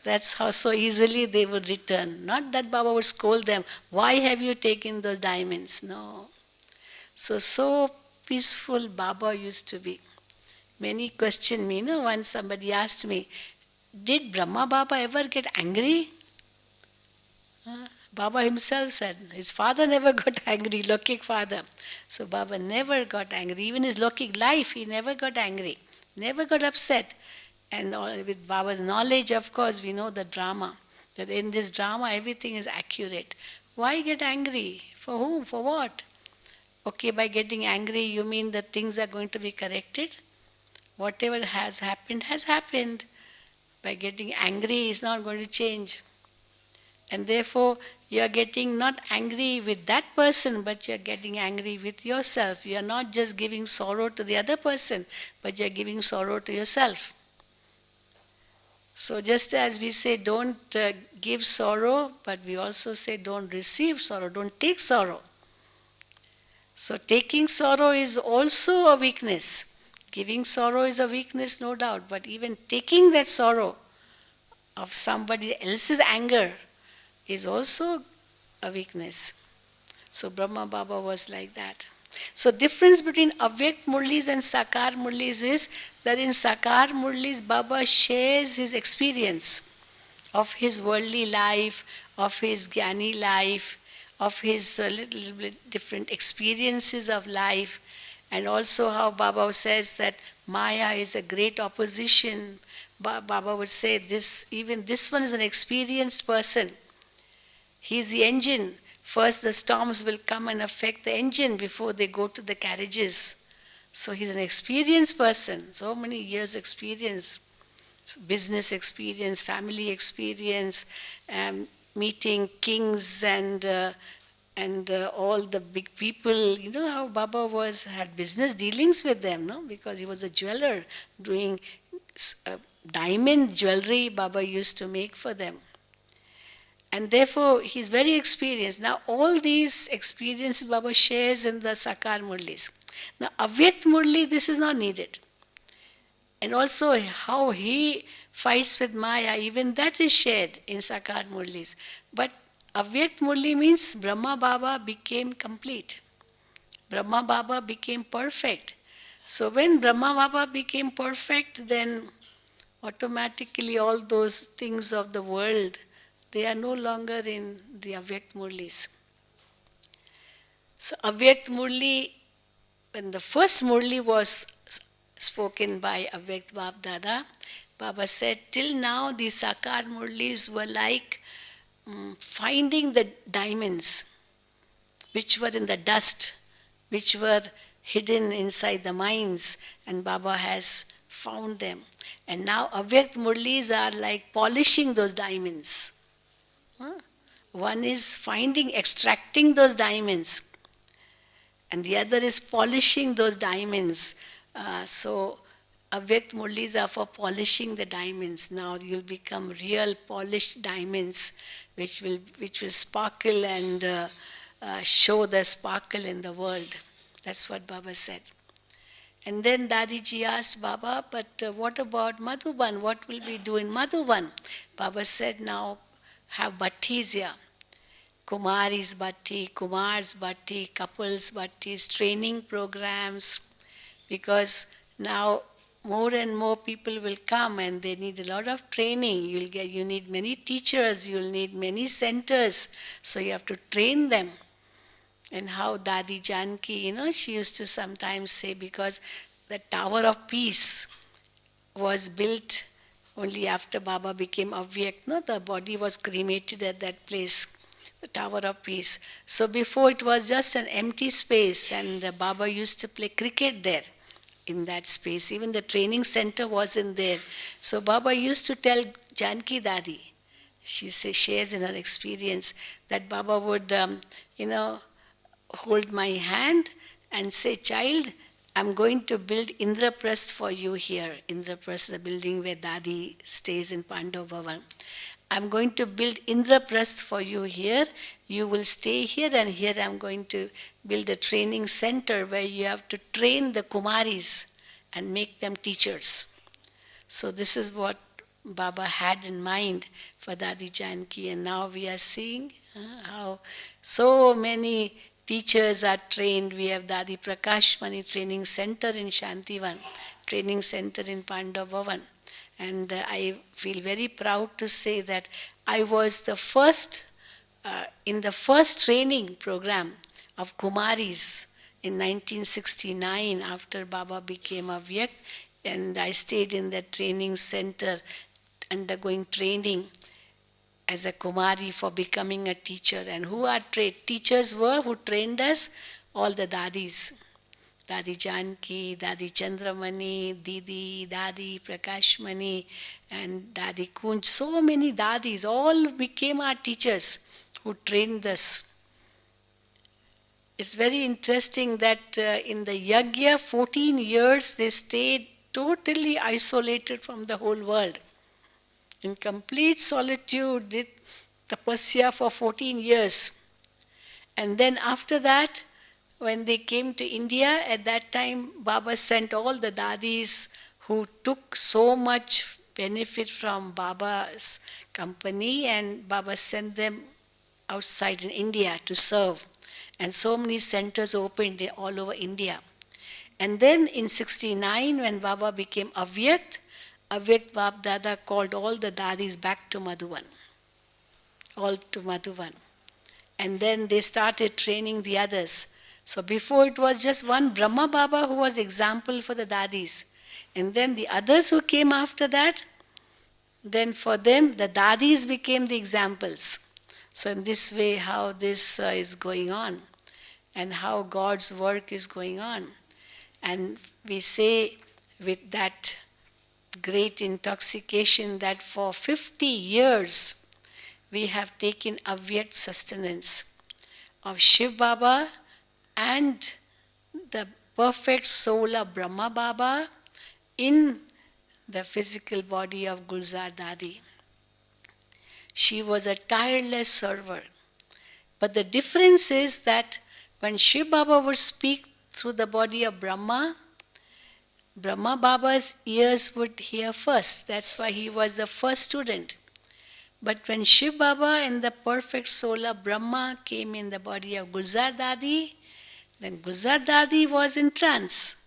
That's how so easily they would return. Not that Baba would scold them, why have you taken those diamonds? No. So peaceful Baba used to be. Many question me, once somebody asked me, did Brahma Baba ever get angry? Baba himself said, his father never got angry, Lokik father. So Baba never got angry. Even his Lokik life, he never got angry, never got upset. And with Baba's knowledge, of course, we know the drama, that in this drama everything is accurate. Why get angry? For whom? For what? Okay, by getting angry, you mean that things are going to be corrected? Whatever has happened has happened. By getting angry, it's not going to change. And therefore, you are getting not angry with that person, but you are getting angry with yourself. You are not just giving sorrow to the other person, but you are giving sorrow to yourself. So just as we say, don't give sorrow, but we also say, don't receive sorrow, don't take sorrow. So taking sorrow is also a weakness. Giving sorrow is a weakness, no doubt, but even taking that sorrow of somebody else's anger is also a weakness. So Brahma Baba was like that. So difference between Avyakt Murlis and Sakar Murlis is that in Sakar Murlis, Baba shares his experience of his worldly life, of his Gyani life, of his little bit different experiences of life, and also how Baba says that Maya is a great opposition. Baba would say this, even this one is an experienced person. He is the engine. First the storms will come and affect the engine before they go to the carriages. So he's an experienced person, so many years experience, business experience, family experience, meeting kings and all the big people. You know how Baba had business dealings with them, no? Because he was a jeweler doing diamond jewelry Baba used to make for them. And therefore, he's very experienced. Now, all these experiences Baba shares in the Sakar Murlis. Now, Avyakt Murli, this is not needed. And also, how he fights with Maya, even that is shared in Sakar Murlis. But Avyakt Murli means Brahma Baba became complete. Brahma Baba became perfect. So when Brahma Baba became perfect, then automatically all those things of the world, they are no longer in the Avyakt Murlis. So Avyakt Murli, when the first Murli was spoken by Avyakt Bapdada, Baba said, till now the Sakar Murlis were like finding the diamonds which were in the dust, which were hidden inside the mines, and Baba has found them. And now Avyakt Murlis are like polishing those diamonds. One is extracting those diamonds. and the other is polishing those diamonds. So Avyakt Murlis are for polishing the diamonds. Now you'll become real polished diamonds, which will sparkle and show the sparkle in the world. That's what Baba said. And then Dadiji asked Baba, but what about Madhuban? What will we do in Madhuban? Baba said, now have bhattis here. Kumaris bhatti, Kumars bhatti, couples bhattis, training programs, because now more and more people will come and they need a lot of training. You need many teachers, you'll need many centers, so you have to train them. And how Dadi Janki, she used to sometimes say, because the Tower of Peace was built only after Baba became Avyakt. No, the body was cremated at that place, the Tower of Peace. So before it was just an empty space, and Baba used to play cricket there in that space. Even the training center wasn't there. So Baba used to tell Janki Dadi, she shares in her experience, that Baba would, hold my hand and say, child, I'm going to build Indraprasth for you here. Indraprasth, the building where Dadi stays in Pandav Bhavan. I'm going to build Indraprasth for you here. You will stay here, and here I'm going to build a training center where you have to train the Kumaris and make them teachers. So this is what Baba had in mind for Dadi Janki, and now we are seeing how so many teachers are trained. We have Dadi Prakash Mani Training Center in Shantivan, Training Center in Pandav Bhavan. And I feel very proud to say that I was the first, in the first training program of Kumaris in 1969 after Baba became Avyakt, and I stayed in the training center undergoing training as a Kumari for becoming a teacher. And who our teachers were who trained us? All the Dadis. Dadi Janki, Dadi Chandramani, Didi, Dadi Prakashmani, and Dadi Kunj. So many Dadis, all became our teachers who trained us. It's very interesting that in the Yagya, 14 years, they stayed totally isolated from the whole world. In complete solitude, did tapasya for 14 years. And then after that, when they came to India, at that time, Baba sent all the Dadis who took so much benefit from Baba's company, and Baba sent them outside in India to serve. And so many centers opened all over India. And then in 69, when Baba became Avyakt Bapdada called all the Dadis back to Madhuban. All to Madhuban. And then they started training the others. So before it was just one Brahma Baba who was example for the Dadis. And then the others who came after that, then for them the Dadis became the examples. So in this way how this is going on, and how God's work is going on. And we say with that great intoxication that for 50 years we have taken Avyakt sustenance of Shiv Baba and the perfect soul of Brahma Baba in the physical body of Gulzar Dadi. She was a tireless server. But the difference is that when Shiv Baba would speak through the body of Brahma, Brahma Baba's ears would hear first. That's why he was the first student. But when Shiv Baba and the perfect soul of Brahma came in the body of Gulzar Dadi, then Gulzar Dadi was in trance.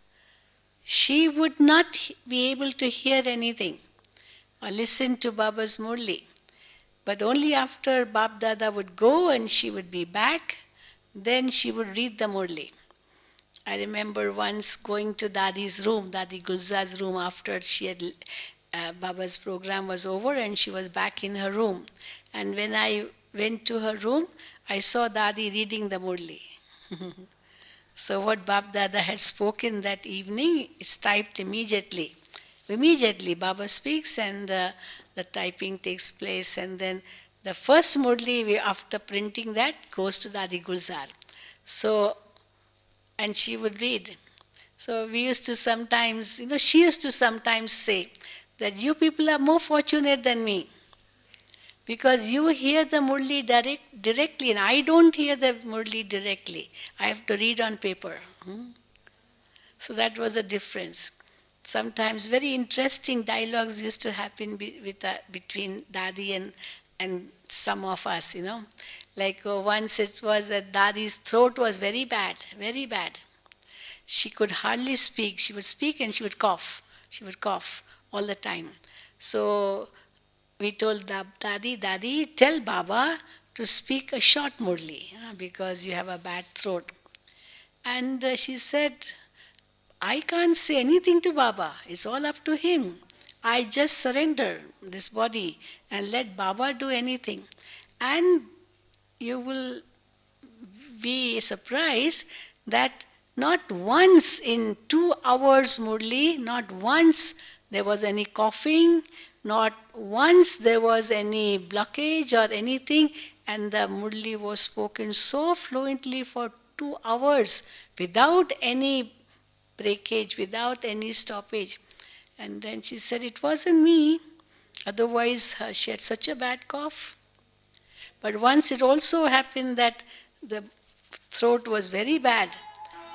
She would not be able to hear anything or listen to Baba's Murli. But only after Bapdada would go and she would be back, then she would read the Murli. I remember once going to Dadi's room, Dadi Gulzar's room, after she had Baba's program was over and she was back in her room. And when I went to her room, I saw Dadi reading the Murli. So what Bapdada had spoken that evening is typed immediately. Immediately Baba speaks and the typing takes place, and then the first Murli, after printing that, goes to Dadi Gulzar. So and she would read. So we used to sometimes, she used to sometimes say that you people are more fortunate than me because you hear the Murli directly and I don't hear the Murli directly. I have to read on paper. So that was a difference. Sometimes very interesting dialogues used to happen between Dadi and some of us, Like once it was that Dadi's throat was very bad, very bad. She could hardly speak. She would speak and she would cough. She would cough all the time. So we told Dadi, tell Baba to speak a short Murli because you have a bad throat. And she said, I can't say anything to Baba. It's all up to him. I just surrender this body and let Baba do anything. And you will be surprised that not once in 2 hours, Murli, not once there was any coughing, not once there was any blockage or anything, and the Murli was spoken so fluently for 2 hours without any breakage, without any stoppage. And then she said, it wasn't me, otherwise she had such a bad cough. But once it also happened that the throat was very bad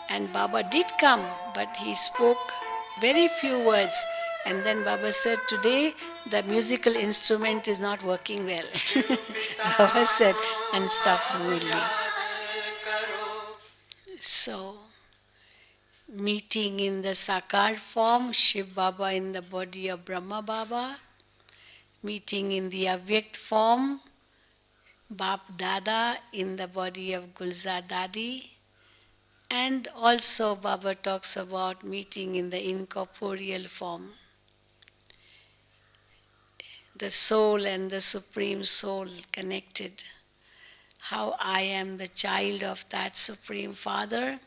and Baba did come, but he spoke very few words. And then Baba said, today the musical instrument is not working well. Baba said, and stopped the Murli. So, meeting in the Sakar form, Shiv Baba in the body of Brahma Baba, meeting in the Avyakt form, Bapdada in the body of Gulzar Dadi, and also Baba talks about meeting in the incorporeal form. The soul and the Supreme Soul connected. How I am the child of that Supreme Father.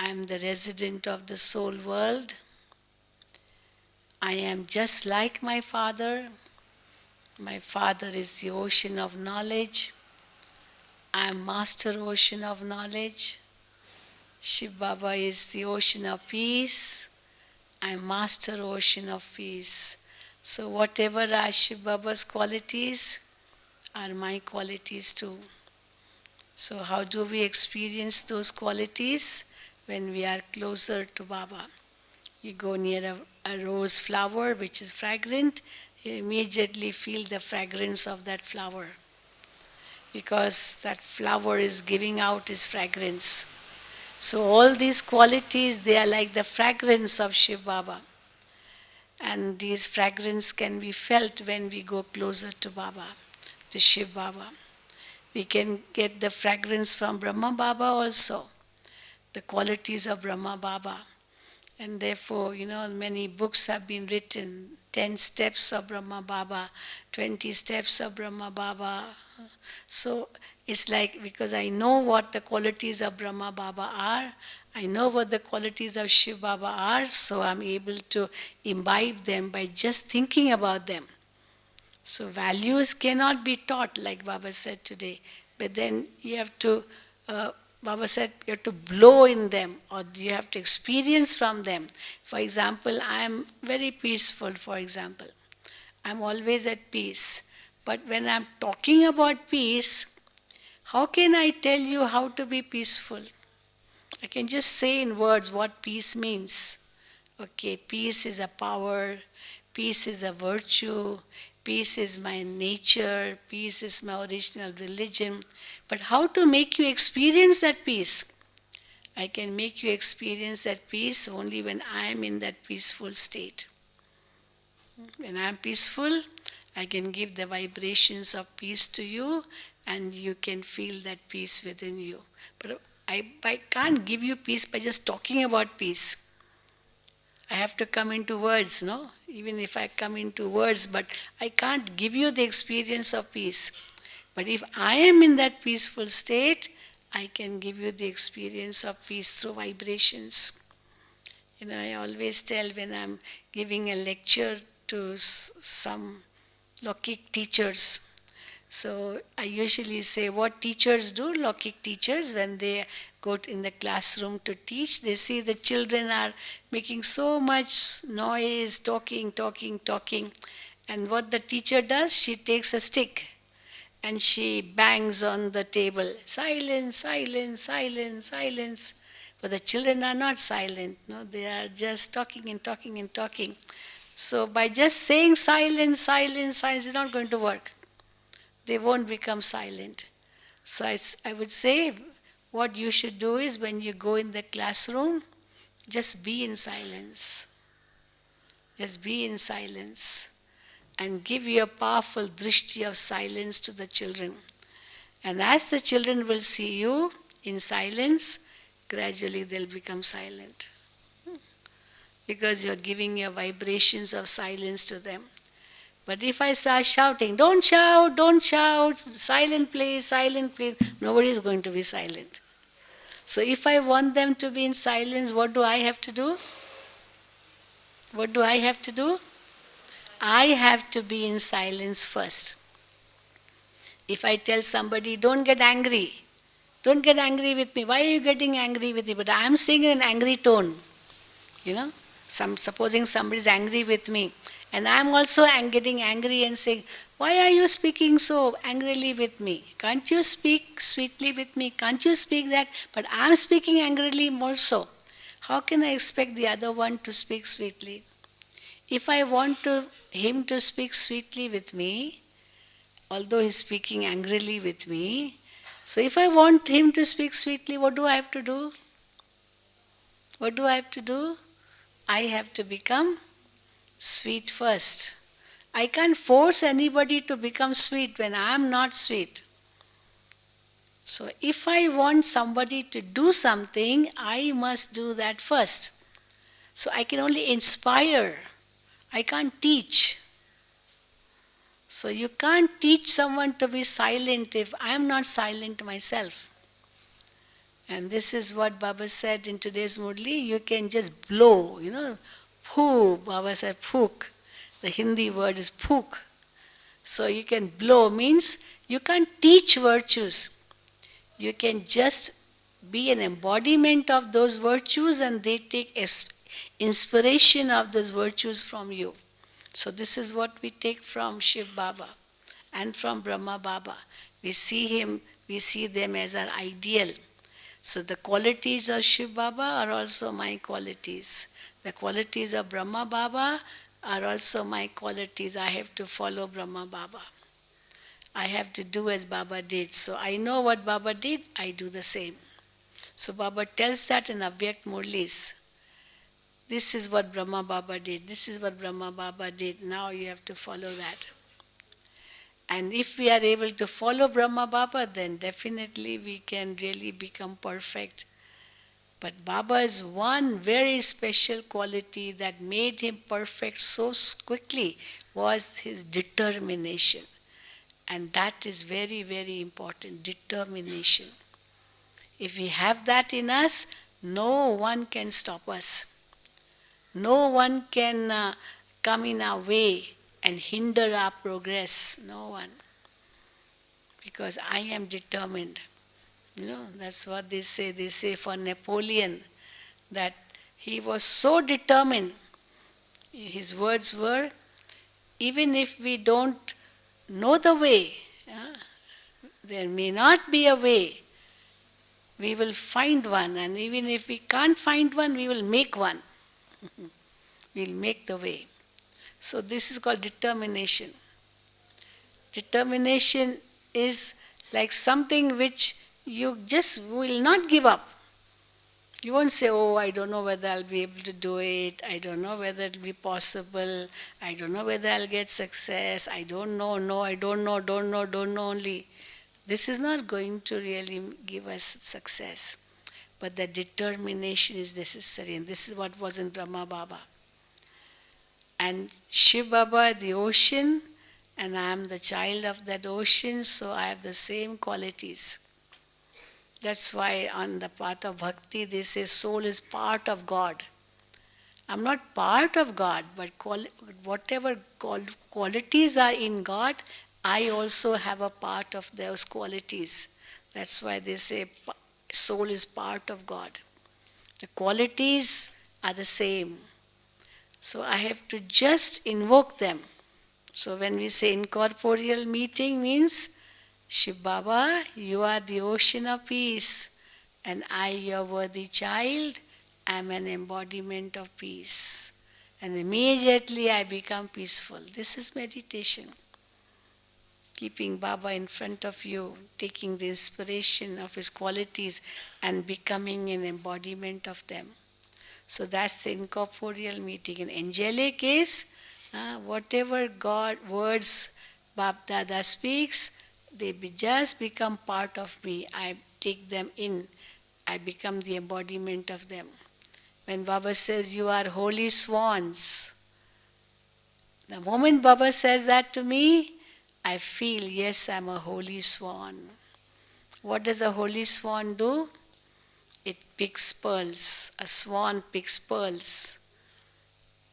I am the resident of the soul world. I am just like my Father. My Father is the ocean of knowledge. I am Master Ocean of knowledge. Shiv Baba is the ocean of peace. I am Master Ocean of peace. So whatever are Shiv Baba's qualities are my qualities too. So how do we experience those qualities? When we are closer to Baba. You go near a rose flower which is fragrant, you immediately feel the fragrance of that flower because that flower is giving out its fragrance. So all these qualities, they are like the fragrance of Shiv Baba. And these fragrance can be felt when we go closer to Baba, to Shiv Baba. We can get the fragrance from Brahma Baba also, the qualities of Brahma Baba. And therefore, many books have been written, 10 steps of Brahma Baba, 20 steps of Brahma Baba. So it's like, because I know what the qualities of Brahma Baba are, I know what the qualities of Shiv Baba are, so I'm able to imbibe them by just thinking about them. So values cannot be taught, like Baba said today, but then you have to, Baba said, you have to blow in them, or you have to experience from them. For example, I am very peaceful, for example. I'm always at peace. But when I'm talking about peace, how can I tell you how to be peaceful? I can just say in words what peace means. Okay, peace is a power, peace is a virtue, peace is my nature, peace is my original religion. But how to make you experience that peace? I can make you experience that peace only when I am in that peaceful state. When I am peaceful, I can give the vibrations of peace to you and you can feel that peace within you. But I can't give you peace by just talking about peace. I have to come into words, no? Even if I come into words, but I can't give you the experience of peace. But if I am in that peaceful state, I can give you the experience of peace through vibrations. I always tell when I'm giving a lecture to some Lokik teachers, So I usually say what teachers do, Lokik teachers, when they go in the classroom to teach, they see the children are making so much noise, talking, talking, talking. And what the teacher does, she takes a stick and she bangs on the table. Silence, silence, silence, silence. But the children are not silent. No, they are just talking and talking and talking. So by just saying silence, silence, silence is not going to work. They won't become silent. So I would say what you should do is when you go in the classroom, just be in silence. Just be in silence and give your powerful drishti of silence to the children. And as the children will see you in silence, gradually they'll become silent. Because you're giving your vibrations of silence to them. But if I start shouting, don't shout, silent please, nobody is going to be silent. So if I want them to be in silence, what do I have to do? What do I have to do? I have to be in silence first. If I tell somebody, don't get angry with me, why are you getting angry with me? But I am saying in an angry tone, supposing somebody is angry with me, and I am also getting angry and saying, why are you speaking so angrily with me? Can't you speak sweetly with me? Can't you speak that? But I am speaking angrily also. How can I expect the other one to speak sweetly? If I want him to speak sweetly with me, although he's speaking angrily with me, so if I want him to speak sweetly, what do I have to do? What do I have to do? I have to become sweet first. I can't force anybody to become sweet when I am not sweet. So if I want somebody to do something, I must do that first. So I can only inspire. I can't teach. So you can't teach someone to be silent if I am not silent myself. And this is what Baba said in today's Murli, you can just blow, Phoo, Baba said phuk. The Hindi word is phuk. So you can blow means you can't teach virtues. You can just be an embodiment of those virtues and they take inspiration of those virtues from you. So this is what we take from Shiv Baba and from Brahma Baba. We see them as our ideal. So the qualities of Shiv Baba are also my qualities. The qualities of Brahma Baba are also my qualities. I have to follow Brahma Baba. I have to do as Baba did. So I know what Baba did, I do the same. So Baba tells that in Avyakt Murlis. This is what Brahma Baba did. This is what Brahma Baba did. Now you have to follow that. And if we are able to follow Brahma Baba, then definitely we can really become perfect. But Baba's one very special quality that made him perfect so quickly was his determination. And that is very, very important, determination. If we have that in us, no one can stop us. No one can come in our way and hinder our progress. No one. Because I am determined. That's what they say. They say for Napoleon that he was so determined. His words were, even if we don't know the way, there may not be a way, we will find one. And even if we can't find one, we will make one. We'll make the way. So this is called determination. Determination is like something which you just will not give up. You won't say, oh, I don't know whether I'll be able to do it. I don't know whether it'll be possible. I don't know whether I'll get success. I don't know. No, I don't know only. This is not going to really give us success. But the determination is necessary. And this is what was in Brahma Baba. And Shiv Baba, the ocean, and I am the child of that ocean, so I have the same qualities. That's why on the path of bhakti they say soul is part of God. I'm not part of God, but whatever qualities are in God, I also have a part of those qualities. That's why they say soul is part of God. The qualities are the same. So I have to just invoke them. So when we say incorporeal meeting means, Shiv Baba, you are the ocean of peace, and I, your worthy child, am an embodiment of peace. And immediately I become peaceful. This is meditation. Keeping Baba in front of you, taking the inspiration of his qualities and becoming an embodiment of them. So that's the incorporeal meeting. In angelic is whatever God words Bapdada speaks, they just become part of me. I take them in. I become the embodiment of them. When Baba says, you are holy swans, the moment Baba says that to me, I feel, yes, I'm a holy swan. What does a holy swan do? It picks pearls. A swan picks pearls.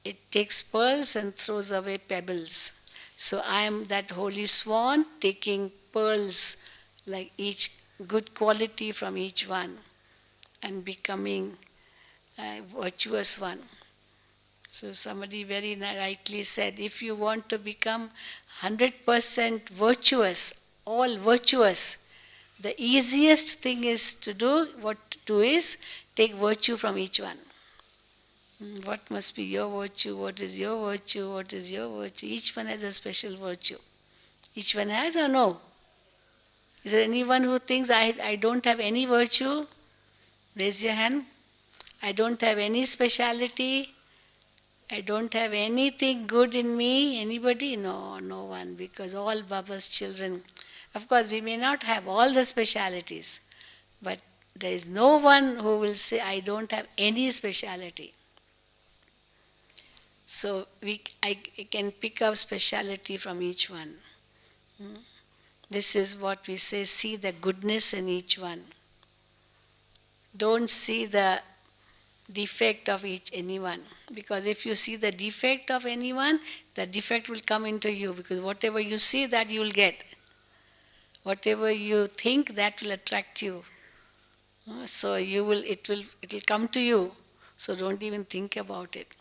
It takes pearls and throws away pebbles. So I am that holy swan taking pearls, like each good quality from each one, and becoming a virtuous one. So somebody very rightly said, if you want to become 100% virtuous, all virtuous, the easiest thing is to do, what to do is take virtue from each one. What must be your virtue? What is your virtue? What is your virtue? Each one has a special virtue. Each one has or no? Is there anyone who thinks I don't have any virtue? Raise your hand. I don't have any speciality. I don't have anything good in me. Anybody? No, no one. Because all Baba's children, of course, we may not have all the specialities, but there is no one who will say, I don't have any speciality. So I can pick up speciality from each one. This is what we say, see the goodness in each one. Don't see the defect of anyone. Because if you see the defect of anyone, the defect will come into you. Because whatever you see, that you will get. Whatever you think, that will attract you. So it will come to you. So don't even think about it.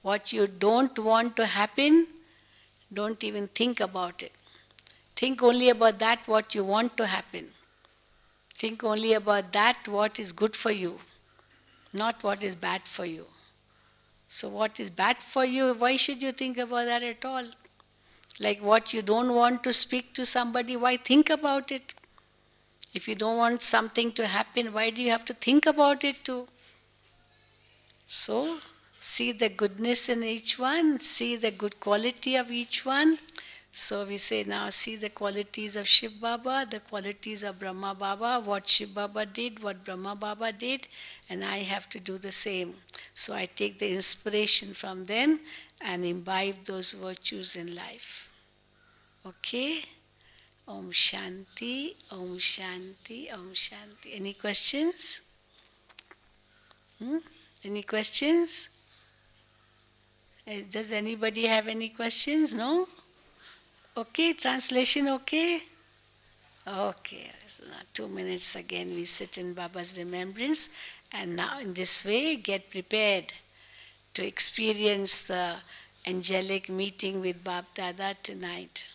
What you don't want to happen, don't even think about it. Think only about that what you want to happen. Think only about that what is good for you, not what is bad for you. So what is bad for you, why should you think about that at all? Like what you don't want to speak to somebody, why think about it? If you don't want something to happen, why do you have to think about it too? So, see the goodness in each one, see the good quality of each one. So we say now, see the qualities of Shiv Baba, the qualities of Brahma Baba, what Shiv Baba did, what Brahma Baba did, and I have to do the same. So I take the inspiration from them and imbibe those virtues in life. Okay? Om Shanti, Om Shanti, Om Shanti. Any questions? Any questions? Does anybody have any questions? No? Okay, translation okay? Okay, so now 2 minutes again we sit in Baba's remembrance, and now in this way get prepared to experience the angelic meeting with Bapdada tonight.